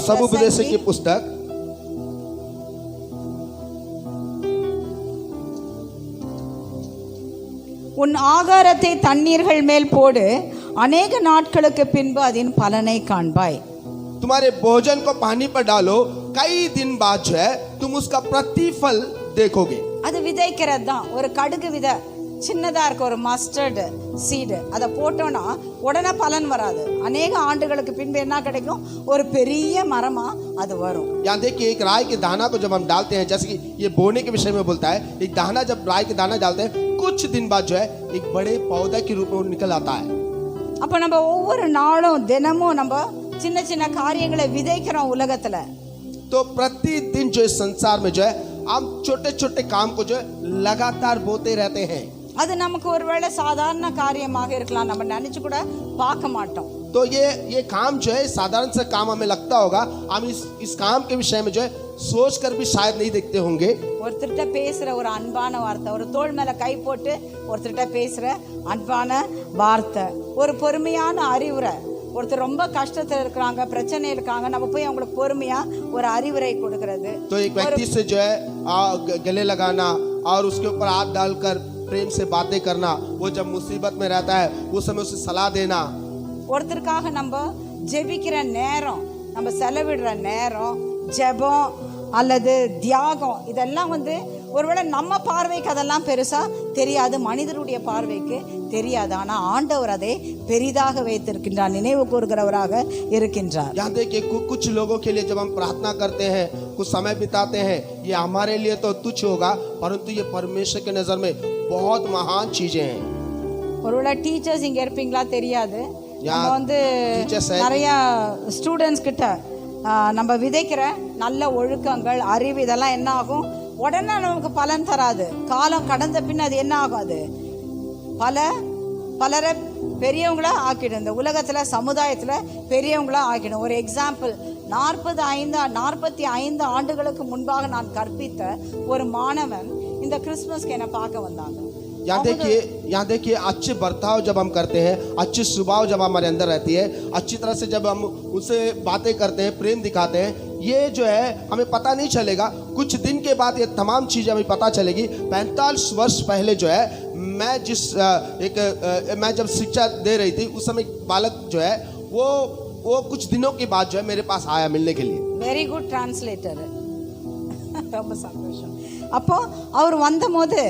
समुपदेश की पुस्तक உன் ஆகாரத்தை தண்ணீர்கள் மேல் போடு, அநேக நாட்களுக்கு பின்பு அதன் பலனை காண்பாய். तुम्हारे भोजन को पानी पर डालो, कई दिन बाद जो है तुम उसका प्रतिफल देखोगे। அது விதைக்கிறது தான். ஒரு கடுகு விதை சின்னதா இருக்க ஒரு மஸ்டர்ட் சீடு, அதை போட்டோம்னா உடனே பலன் வராது. அநேக ஆண்டுகளுக்கு பின்பு என்ன கிடைக்கும்? ஒரு பெரிய மரமா அது வரும். यहाँ देखिए, एक राई के दाना को जब हम डालते हैं, जैसे कि ये बोने के विषय में बोलता है, एक दाना जब राई के दाना डालते हैं, कुछ दिन बाद जो है एक बड़े पौधे के रूप में वो निकल आता है। அப்ப நம்ம ஒவ்வொரு நாளும் தினமும் நம்ம சின்ன சின்ன காரியங்களை விதைக்கிறோம் உலகத்துல. तो प्रतिदिन जो इस संसार में जो है हम छोटे छोटे काम को जो है लगातार बोते रहते हैं। அது நமக்கு ஒருவேளை சாதாரண காரியமாக இருக்கலாம், நம்ம நினைச்சு கூட பார்க்க மாட்டோம். तो ये काम जो है साधारण सा काम हमें लगता होगा, हम इस काम के विषय में जो है सोच कर भी शायद नहीं देखते होंगे। ஒருத்தர்கிட்ட பேசுற ஒரு அன்பான வார்த்தை, ஒரு தோள் மேல கை போட்டு ஒருத்தர்கிட்ட பேசுற அன்பான வார்த்தை, ஒரு பொறுமையான அறிவுரை. ஒருத்தர் ரொம்ப கஷ்டத்துல இருக்கிறாங்க, பிரச்சனை இருக்காங்க, நம்ம போய் அவங்களுக்கு பொறுமையா ஒரு அறிவுரை கொடுக்கிறது. तो एक व्यक्ति से जो है गले लगाना और उसके ऊपर हाथ डालकर प्रेम से बातें करना, वो जब मुसीबत में रहता है उस समय उसे सलाह देना। ஒருத்தருக்காக நம்ம ஜெபிக்கிற நேரம், நம்ம செலவிடுற நேரம், ஜெபம் அல்லது தியாகம், இதெல்லாம் ஒருவேளை நம்ம பார்வைக்கு அதெல்லாம் பெருசா தெரியாது, மனிதருடைய பார்வைக்கு தெரியாது. ஆனா ஆண்டவர் அதை பெரிதாக வைத்திருக்கின்றார், நினைவு கூறுகிறவராக இருக்கின்றார். यहाँ देखिए, कुछ लोगों के लिए जब हम प्रार्थना करते हैं, कुछ समय बिताते हैं, ये हमारे लिए तो तुच्छ होगा, परंतु ये परमेश्वर के नजर में बहुत महान चीजें हैं। ஒருவேளை டீச்சர்ஸ் இங்க இருப்பீங்களா தெரியாது. நம்ம teachers है। நிறைய ஸ்டூடெண்ட்ஸ் கிட்ட நம்ம விதைக்கிற நல்ல ஒழுக்கங்கள், அறிவு, இதெல்லாம் என்ன ஆகும்? உடனே நமக்கு பலன் தராது. காலம் கடந்த பின் அது என்ன ஆகும்? அது பலரை பெரியவங்களா ஆக்கிடும், இந்த உலகத்துல சமுதாயத்துல பெரியவங்களா ஆக்கிடும். ஒரு எக்ஸாம்பிள், 45 ஆண்டுகளுக்கு முன்பாக நான் கற்பித்த ஒரு மாணவன் இந்த கிறிஸ்துமஸ்க்கு என்னை பார்க்க வந்தாங்க. यहाँ देखिए अच्छे बर्ताव जब हम करते हैं, अच्छी स्वभाव जब हमारे अंदर रहती है, अच्छी तरह से जब हम उससे बातें करते हैं, प्रेम दिखाते हैं, ये जो है हमें पता नहीं चलेगा। कुछ दिन के बाद ये तमाम चीज़ें हमें पता चलेगी। 45 वर्ष पहले जो है मैं जब शिक्षा दे रही थी, उस समय बालक जो है वो कुछ दिनों के बाद जो है मेरे पास आया मिलने के लिए। வெரி குட் டிரான்ஸ்லேட்டர், ரொம்ப சந்தோஷம். அப்போ அவர் வந்தபோது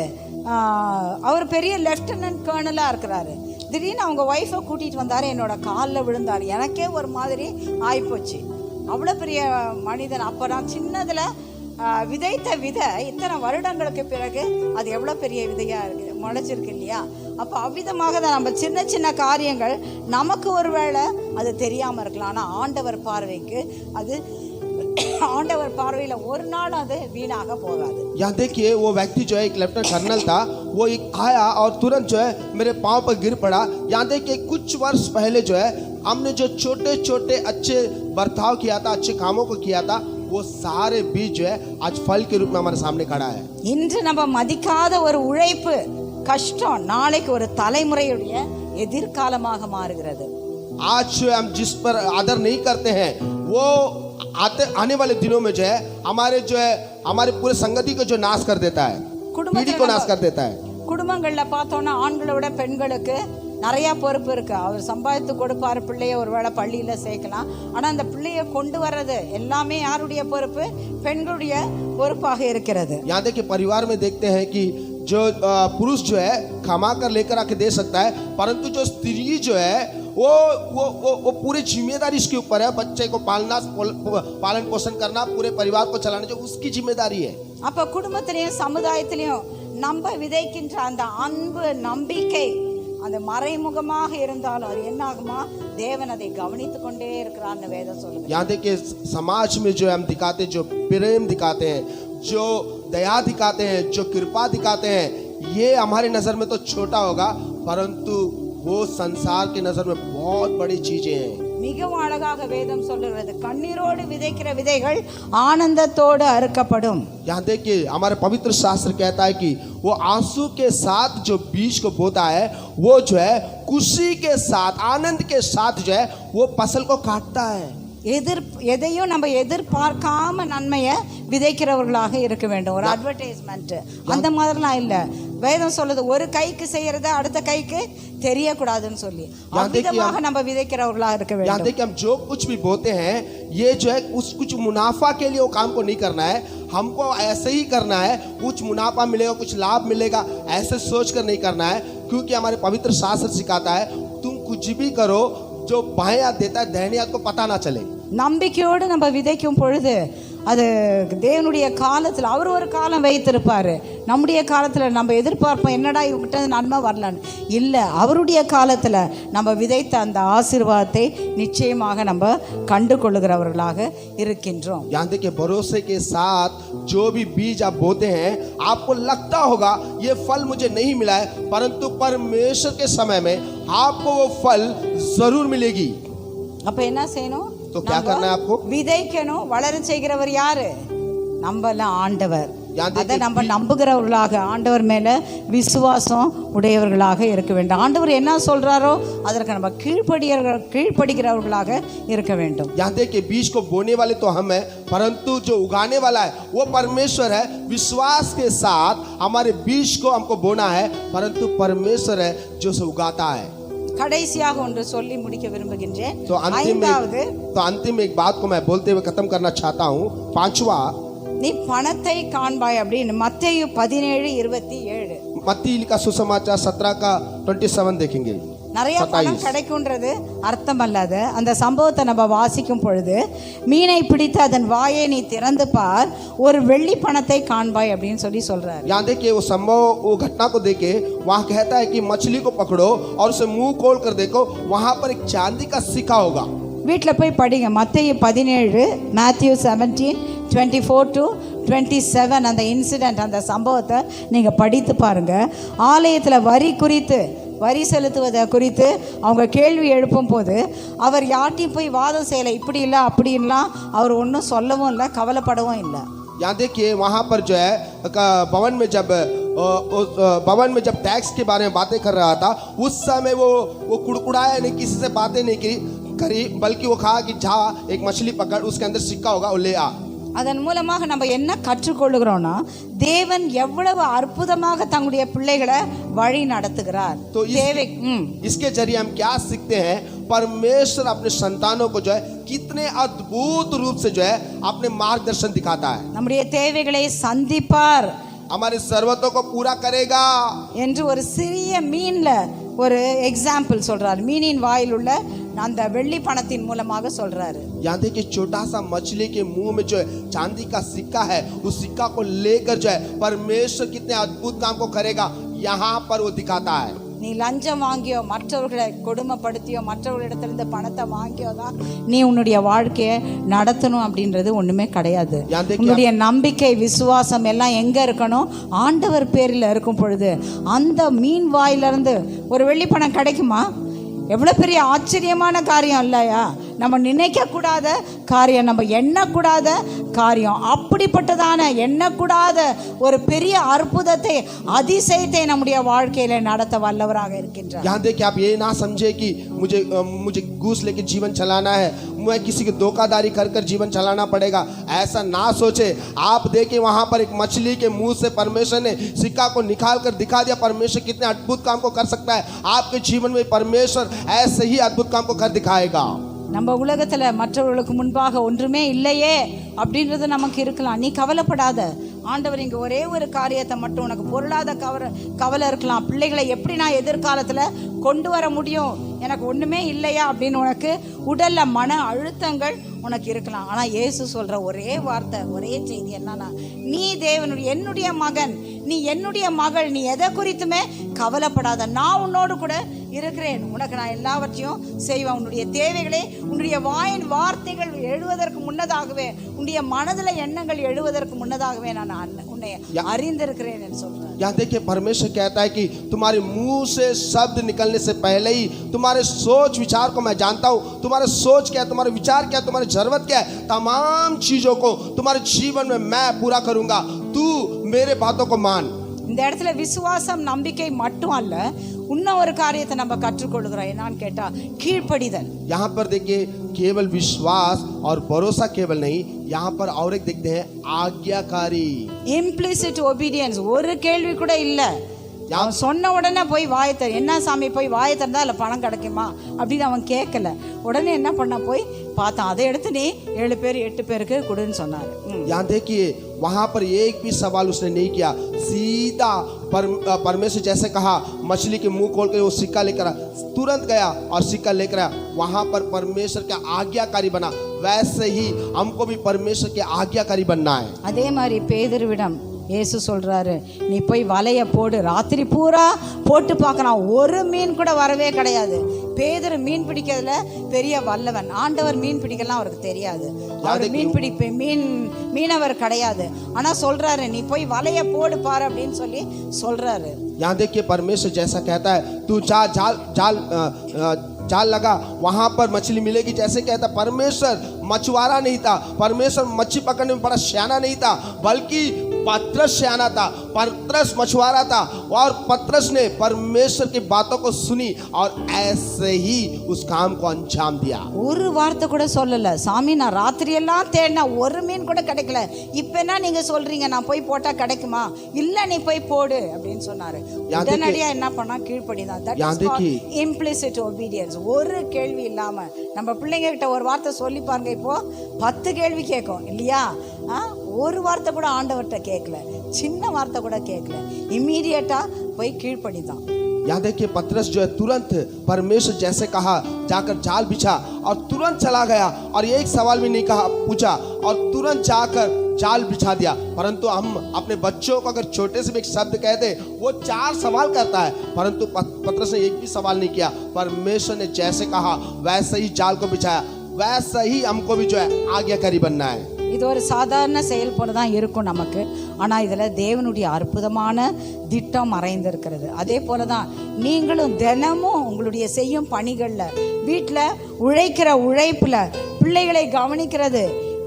அவர் பெரிய லெஃப்டினன்ட் கர்னலாக இருக்கிறாரு. திடீர்னு அவங்க ஒய்ஃபை கூட்டிகிட்டு வந்தார், என்னோட காலில் விழுந்தார். எனக்கே ஒரு மாதிரி ஆகிப்போச்சு. அவ்வளோ பெரிய மனிதன். அப்போ நான் சின்னதில் விதைத்த விதை இத்தனை வருடங்களுக்கு பிறகு அது எவ்வளோ பெரிய விதையாக இருக்குது, முளைச்சிருக்கு இல்லையா? அப்போ அவ்விதமாக தான் நம்ம சின்ன சின்ன காரியங்கள் நமக்கு ஒருவேளை அது தெரியாமல் இருக்கலாம், ஆனால் ஆண்டவர் பார்வைக்கு அது, ஆண்டவர் பார்வையில் ஒரு நாள் அது வீணாக போகாது. यहाँ देखिए, वो व्यक्ति जो है एक लेफ्टिनेंट कर्नल था, वो एक आया और तुरंत जो है मेरे पाँव पर गिर पड़ा। यहाँ देखिए, कुछ वर्ष पहले जो है हमने जो छोटे छोटे अच्छे बर्ताव किया था, अच्छे कामों को किया था, वो सारे बीज जो है आज फल के रूप में हमारे सामने खड़ा है। இன்று நம்ம மதிக்காத ஒரு உழைப்பு, கஷ்டம் நாளைக்கு ஒரு தலைமுறையுடைய எதிர்காலமாக மாறுகிறது. आज जो हम जिस पर आदर नहीं करते हैं, वो आने वाले दिनों में जो है हमारे पूरे संगति को जो नाश कर देता है, पीढ़ी को नाश कर देता है। குடும்பங்கள்ல பார்த்தோம்னா ஆண்களை விட பெண்களுக்கு நிறைய பொறுப்பு இருக்கு. அவர் சம்பாதித்து கொடுப்பாரு, பிள்ளைய ஒருவேளை பள்ளியில சேர்க்கலாம். ஆனா அந்த பிள்ளைய கொண்டு வர்றது எல்லாமே யாருடைய பொறுப்பு? பெண்களுடைய பொறுப்பாக இருக்கிறது. यहाँ देखिए, परिवार में देखते हैं कि जो पुरुष जो है कमा कर लेकर आके दे सकता है, परंतु जो स्त्री जो है वो पूरी जिम्मेदारी इसके ऊपर है। बच्चे को पालना, पालन पोषण करना, पूरे परिवार को चलाना जो उसकी जिम्मेदारी है। அப்ப குடும்பத்திலையும் சமுதாயத்திலையும் நம்ம விதைக்கின்ற அந்த அன்பு, நம்பிக்கை அந்த மறைமுகமாக இருந்தாலும் அது என்ன ஆகுமா? தேவன் அதை கவனித்துக் கொண்டே இருக்கிறார்னு வேதம் சொல்லுது. यहाँ देखिए, समाज में जो हम दिखाते हैं, जो प्रेम दिखाते हैं, जो दया दिखाते हैं, जो कृपा दिखाते हैं, ये हमारे नजर में तो छोटा होगा, परंतु वो संसार के नजर में बहुत बड़ी चीजें हैं। மிகவும் அழகாக வேதம் சொல்லுகிறது, கண்ணீரோடு விதைக்கிற விதைகள் ஆனந்தத்தோடு அறுக்கப்படும். यहाँ देखिए हमारे पवित्र शास्त्र कहता है कि वो आंसू के साथ जो बीज को बोता है वो जो है खुशी के साथ आनंद के साथ जो है वो फसल को काटता है। எதையும் நம்ம எதிர்பார்க்காம நன்மையை விதைக்கிறவர்களாக இருக்க வேண்டும். ஒரு அட்வர்டைஸ்மெண்ட் அந்த மாதிரிலாம் இல்லை. வேதம் சொல்லுது ஒரு கைக்கு செய்யறத அடுத்த கைக்கு தெரியக்கூடாதுன்னு சொல்லி அவ்விதமாக நம்ம விதைக்கிறவர்களாக இருக்க வேண்டும். यहाँ देखिए हम जो कुछ भी बोते हैं ये जो है कुछ मुनाफा के लिए वो काम को नहीं करना है, हमको ऐसे ही करना है, कुछ मुनाफा मिलेगा कुछ लाभ मिलेगा ऐसे सोच कर नहीं करना है, क्योंकि हमारे पवित्र शास्त्र सिखाता है तुम कुछ भी करो जो बाएं हाथ देता है दाहिने हाथ को पता ना चले। நம்பிக்கையோடு நம்ம விதைக்கும் பொழுது அது தேவனுடைய காலத்தில் அவர் ஒரு காலம் வைத்திருப்பார். நம்முடைய காலத்தில் நம்ம எதிர்பார்ப்போம் என்னடா இவங்கிட்ட நன்மை வரலான்னு. இல்லை, அவருடைய காலத்தில் நம்ம விதைத்த அந்த ஆசீர்வாதத்தை நிச்சயமாக நம்ம கண்டு கொள்ளுகிறவர்களாக இருக்கின்றோம். यहाँ देखिए भरोसे के साथ जो भी बीज आप बोते हैं आपको लगता होगा ये फल मुझे नहीं मिला है, परंतु परमेश्वर के समय में आपको वो फल जरूर मिलेगी। அப்போ என்ன செய்யணும்? तो क्या करना है आपको? விதைக்கணும். வளர செய்கிறவர் யாரு? நம்மள ஆண்டவர். याद அதை நம்ம நம்புகிறவர்களாக ஆண்டவர் மேல விசுவாசம் உடையவர்களாக இருக்க வேண்டும். ஆண்டவர் என்ன சொல்றாரோ அதற்கு நம்ம கீழ்ப்படிகிறவர்களாக இருக்க வேண்டும். यहाँ देखिए बीज को बोने वाले तो हम हैं, परंतु जो उगाने वाला है वो परमेश्वर है। विश्वास के साथ हमारे बीज को हमको बोना है, परंतु परमेश्वर है जो उसे उगाता है। கடைசியாக ஒன்று சொல்லி முடிக்க விரும்புகின்றேன். तो अंतिम एक बात को मैं बोलते हुए खत्म करना चाहता हूँ। पांचवा, நீ பணத்தை காண்பாய் அப்படின்னு மத்தேயு 17:27. मत्ती का सुसमाचार 17 का 27 देखेंगे। நிறைய பணம் கிடைக்கும்ன்றது அர்த்தம் அல்லது அந்த சம்பவத்தை நம்ம வாசிக்கும் பொழுது மீனை பிடித்து அதன் வாயை நீ திறந்து பார், ஒரு வெள்ளி பணத்தை காண்பாய் அப்படின்னு சொல்லி சொல்றாரு. यहाँ देखिए वो संभव वो घटना को देखे वहाँ कहता है कि मछली को पकड़ो और उसे मुंह खोल कर देखो, वहाँ पर एक चांदी का सिक्का होगा। வீட்டில் போய் படிங்க. மத்தேயு 17, மேத்யூ 17:24-27 அந்த இன்சிடென்ட் அந்த சம்பவத்தை நீங்கள் படித்து பாருங்கள். ஆலயத்தில் வரி செலுத்துவதை குறித்து அவங்க கேள்வி எழுப்பும் போது அவர் யார்ட்டையும் போய் வாதம் செய்யலை. இப்படி இல்லை அப்படின்லாம் அவர் ஒன்றும் சொல்லவும் இல்லை, கவலைப்படவும் இல்லை. यहाँ देखिए वहाँ पर जो है भवन में जब टैक्स के बारे में बातें कर रहा था उस समय वो कुड़कुड़ाया नहीं, किसी से बातें नहीं करी, बल्कि वो कहा कि जा एक मछली पकड़, उसके अंदर सिक्का होगा वो ले आ। அதன் மூலமாக நம்ம என்ன கற்றுக்கொள்ளுகிறோம்னா தேவன் எவ்வளவு அற்புதமாக தங்களுடைய பிள்ளைகளை வழி நடத்துகிறார். तो इसके जरिए हम क्या सीखते हैं? परमेश्वर अपने संतानों को जो है कितने अद्भुत रूप से जो है अपने मार्गदर्शन दिखाता है। நம்முடைய தேவைகளை சந்திப்பார், हमारे जरूरतों को पूरा करेगा என்று ஒரு சிறிய மீன்ல ஒரு எக்ஸாம்பிள் சொல்றாரு. மீனின் வாயில் உள்ள அந்த வெள்ளி பணத்தின் மூலமாக சொல்றாரு. यहाँ देखिए छोटा सा मछली के मुंह में जो है चांदी का सिक्का है, उस सिक्का को लेकर जो है परमेश्वर कितने अद्भुत काम को करेगा यहाँ पर वो दिखाता है। நீ லஞ்சம் வாங்கியோ மற்றவர்களை கொடுமைப்படுத்தியோ மற்றவர்களிடத்திலிருந்து பணத்தை வாங்கியோ தான் நீ உன்னுடைய வாழ்க்கையை நடத்தணும் அப்படின்றது ஒண்ணுமே கிடையாது. உன்னுடைய நம்பிக்கை விசுவாசம் எல்லாம் எங்க இருக்கணும்? ஆண்டவர் பேரில் இருக்கும் பொழுது அந்த மீன் வாயிலிருந்து ஒரு வெள்ளி பணம் கிடைக்குமா? எவ்வளோ பெரிய ஆச்சரியமான காரியம் இல்லையா? நம்ம நினைக்கக்கூடாத காரியம், நம்ம எண்ணக்கூடாத காரியம், அப்படிப்பட்டதான எண்ணக்கூடாத ஒரு பெரிய அற்புதத்தை அதிசயத்தை நம்முடைய வாழ்க்கையில நடத்த வல்லவராக இருக்கின்றார். यहाँ देखिए आप ये ना समझे कि मुझे घूस लेके जीवन चलाना है, मैं किसी की धोखाधड़ी कर जीवन चलाना पड़ेगा, ऐसा ना सोचे। आप देखिए वहाँ पर एक मछली के मुंह से परमेश्वर ने सिक्का को निकाल कर दिखा दिया। परमेश्वर कितने अद्भुत काम को कर सकता है आपके जीवन में, परमेश्वर ऐसे ही अद्भुत काम को कर दिखाएगा। நம்ம உலகத்தில் மற்றவர்களுக்கு முன்பாக ஒன்றுமே இல்லையே அப்படின்றது நமக்கு இருக்கலாம். நீ கவலைப்படாத. ஆண்டவர் இங்கே ஒரே ஒரு காரியத்தை மட்டும், உனக்கு பொருளாத கவலை இருக்கலாம், பிள்ளைகளை எப்படி நான் எதிர்காலத்தில் கொண்டு வர முடியும், எனக்கு ஒன்றுமே இல்லையா அப்படின்னு உனக்கு உடல்ல மன அழுத்தங்கள் உனக்கு இருக்கலாம். ஆனால் இயேசு சொல்கிற ஒரே வார்த்தை, ஒரே செய்தி என்னன்னா, நீ என்னுடைய மகன், நீ என்னுடைய மகள், நீ எதை குறித்துமே கவலைப்படாத, நான் உன்னோடு கூட இருக்கிறேன், உனக்கு நான் எல்லாவற்றையும் செய்வேன். உன்னுடைய தேவைகளே உன்னுடைய வாயின் வார்த்தைகள் எழுவதற்கு முன்னதாகவே, உன்னுடைய மனதில் எண்ணங்கள் எழுவதற்கு முன்னதாகவே நான் உன்னை அறிந்திருக்கிறேன் என்று சொல்றேன். यहाँ देखिए परमेश्वर कहता है कि तुम्हारे मुंह से शब्द निकलने से पहले ही तुम्हारे सोच विचार को मैं जानता हूँ। तुम्हारे सोच क्या है, तुम्हारे विचार क्या है, तुम्हारी जरूरत क्या है, तमाम चीजों को तुम्हारे जीवन में मैं पूरा करूंगा। तू मेरे बातों को मान। இந்த இடத்துல விசுவாசம் நம்பிக்கை மட்டும் அல்ல, இன்னும் ஒரு காரியத்தை நம்ம கற்றுக்கொள்கிறோம். என்னன்னு கேட்டா கீழ்ப்படிதல். यहाँ पर देखिए केवल विश्वास और भरोसा केवल नहीं, यहाँ पर और एक देखते हैं आज्ञाकारी, இம்ப்ளிசிட் ஒபீடியன்ஸ். ஒரு கேள்வி கூட இல்ல, அவன் சொன்ன உடனே போய் வாயத்த என்ன சாமி போய் வாய திறந்தா இல்லை பணம் கிடைக்குமா அப்படின்னு அவன் கேட்கல. உடனே என்ன பண்ண போய் பார்த்தான், அதை எடுத்து நீ 7 பேர் 8 பேருக்கு கொடுன்னு சொன்னார். यहाँ देखिए वहां पर एक भी सवाल उसने नहीं किया, सीधा परमेश्वर जैसे कहा मछली के मुंह खोल के वो सिक्का लेकर तुरंत गया और सिक्का लेकर आया। वहां पर परमेश्वर का आज्ञाकारी बना। वैसे ही हमको भी परमेश्वर के आज्ञाकारी बनना है। அதே மாதிரி பேதுருவிடம் இயேசு சொல்றாரு, நீ போய் வலைய போடு. ராத்திரி பூரா போட்டு பார்க்கறான், ஒரு மீன் கூட வரவே கிடையாது. பேதுரு மீன் பிடிக்கிறதுல பெரிய வல்லவன். ஆண்டவர் மீன் பிடிக்கலாம் அவருக்கு தெரியாது, அவர் மீனவர் கிடையாது. ஆனா சொல்றாரு, நீ போய் வலைய போடு பாரு அப்படின்னு சொல்லி சொல்றாரு. यहाँ देखिए परमेश्वर जैसा कहता है तू जाल लगा, वहां पर मछली मिलेगी जैसे कहता। परमेश्वर मछुआरा नहीं था, परमेश्वर मच्छी पकड़ने में बड़ा सियाना नहीं था, बल्कि पतरस सियाना था। पतरस मछुआरा था और पतरस ने परमेश्वर की बातों को सुनी और ऐसे ही उस काम को अंजाम दिया। ஒரு வார்த்தை கூட சொல்லல, சாமி நான் ராத்திரி எல்லாம் தேடினா ஒரு மீன் கூட கிடைக்கல, இப்ப என்ன நீங்க சொல்றீங்க நான் போய் போட்டா கிடைக்குமா? இல்ல நீ போய் போடு அப்படின்னு சொன்னாரு. உடனடியா என்ன பண்ணா கீழ்ப்படிதான். That is called implicit obedience. ஒரு கேள்வி இல்லாம நம்ம பிள்ளைங்க கிட்ட ஒரு வார்த்தை சொல்லி பாருங்க, இப்போ 10 கேள்வி கேட்கும் இல்லையா? ஒரு வார்த்தை கூட ஆண்டவர்கிட்ட கேட்கல, சின்ன வார்த்தை கூட கேட்கல, இம்மீடியட்டா போய் கீழ்ப்படிதான். यहाँ देखिए पतरस जो है तुरंत परमेश्वर जैसे कहा जाकर जाल बिछा और तुरंत चला गया और एक सवाल भी नहीं कहा पूछा और तुरंत जाकर जाल बिछा दिया। परंतु हम अपने बच्चों को अगर छोटे से भी एक शब्द कह दे, वो 4 सवाल करता है, परंतु पतरस ने एक भी सवाल नहीं किया। परमेश्वर ने जैसे कहा वैसे ही जाल को बिछाया। वैसा ही हमको भी जो है आज्ञाकारी बनना है। இது ஒரு சாதாரண செயல்பாடு தான் இருக்கும் நமக்கு, ஆனால் இதில் தேவனுடைய அற்புதமான திட்டம் மறைந்திருக்கிறது. அதே போல தான் நீங்களும் தினமும் உங்களுடைய செய்யும் பணிகளில், வீட்டில் உழைக்கிற உழைப்பில், பிள்ளைகளை கவனிக்கிறது,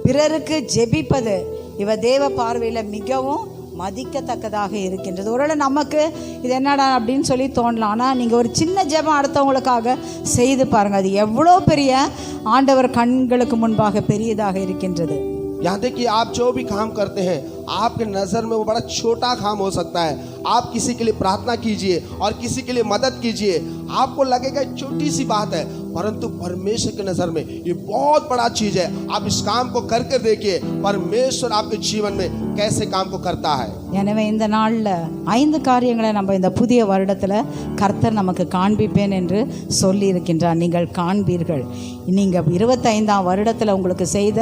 பிறருக்கு ஜெபிப்பது, இவ தேவ பார்வையில் மிகவும் மதிக்கத்தக்கதாக இருக்கின்றது. ஒருவேளை நமக்கு இது என்னடா அப்படின்னு சொல்லி தோணலாம், ஆனால் நீங்கள் ஒரு சின்ன ஜெபம் அடுத்தவங்களுக்காக செய்து பாருங்கள், அது எவ்வளோ பெரிய ஆண்டவர் கண்களுக்கு முன்பாக பெரியதாக இருக்கின்றது. यहाँ देखिए आप जो भी काम करते हैं आपके नज़र में वो बड़ा छोटा काम हो सकता है। आप किसी के लिए प्रार्थना कीजिए और किसी के लिए मदद कीजिए, आपको लगेगा छोटी सी बात है, परंतु परमेश्वर की नज़र में ये बहुत बड़ा चीज़ है। आप इस काम को करके देखिए परमेश्वर आपके जीवन में कैसे काम को करता है। எனவே இந்த நாளில் 5 காரியங்களை நம்ம இந்த புதிய வருடத்தில் கர்த்தர் நமக்கு காண்பிப்பேன் என்று சொல்லி இருக்கின்றார். நீங்கள் காண்பீர்கள். நீங்கள் 25ஆம் வருடத்தில் உங்களுக்கு செய்த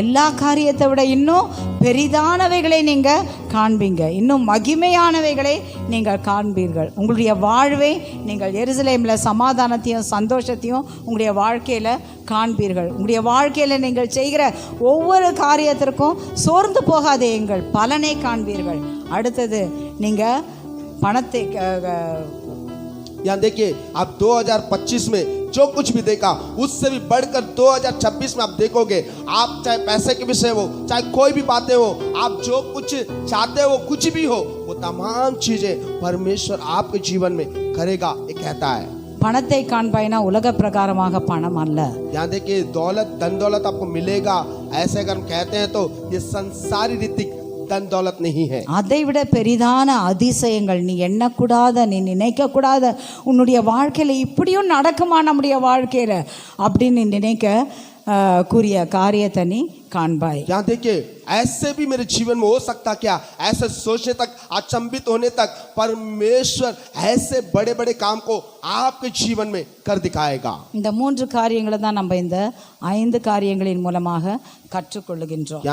எல்லா காரியத்தை விட இன்னும் பெரிதானவைகளை நீங்கள் காண்பீங்க, இன்னும் மகிமையானவைகளை நீங்கள் காண்பீர்கள். உங்களுடைய வாழ்வை நீங்கள் எருசலேமில் சமாதானத்தையும் சந்தோஷத்தையும் உங்களுடைய வாழ்க்கையில் காண்பீர்கள். உங்களுடைய வாழ்க்கையில் நீங்கள் செய்கிற ஒவ்வொரு காரியத்திற்கும் சோர்ந்து போகாதேங்கள், பலனை காண்பீர்கள். அடுத்தது நீங்கள் பணத்தை यहाँ देखिए आप 2025 में जो कुछ भी देखा उससे भी बढ़कर 2026 में आप देखोगे। आप चाहे पैसे के विषय हो, चाहे कोई भी बातें हो, आप जो कुछ चाहते हो कुछ भी हो, वो तमाम चीजें परमेश्वर आपके जीवन में करेगा, ये कहता है। பணத்தை காண்பாய்னா உலக பிரகாரமாக பணம் அல்ல. यहाँ देखिए दौलत धन दौलत आपको मिलेगा, ऐसे अगर हम कहते हैं तो ये संसारी रीतिक धन दौलत नहीं है। அதை விட பெரிதான அதிசயங்கள், நீ எண்ணக்கூடாத, நீ நினைக்கக்கூடாத, உன்னுடைய வாழ்க்கையில் இப்படியும் நடக்குமா நம்முடைய வாழ்க்கையில் அப்படின்னு நினைக்க கூறிய காரியத்தை நீ कानबाई। यहाँ देखिए ऐसे भी मेरे जीवन में हो सकता क्या, ऐसे सोचने तक अचंभित होने तक परमेश्वर ऐसे बड़े बड़े काम को आपके जीवन में कर दिखाएगा। இந்த 3 காரியங்களை தான் நம்ம இந்த 5 காரியங்களின் மூலமாக கற்றுக்கொள்ளுகின்றோம்।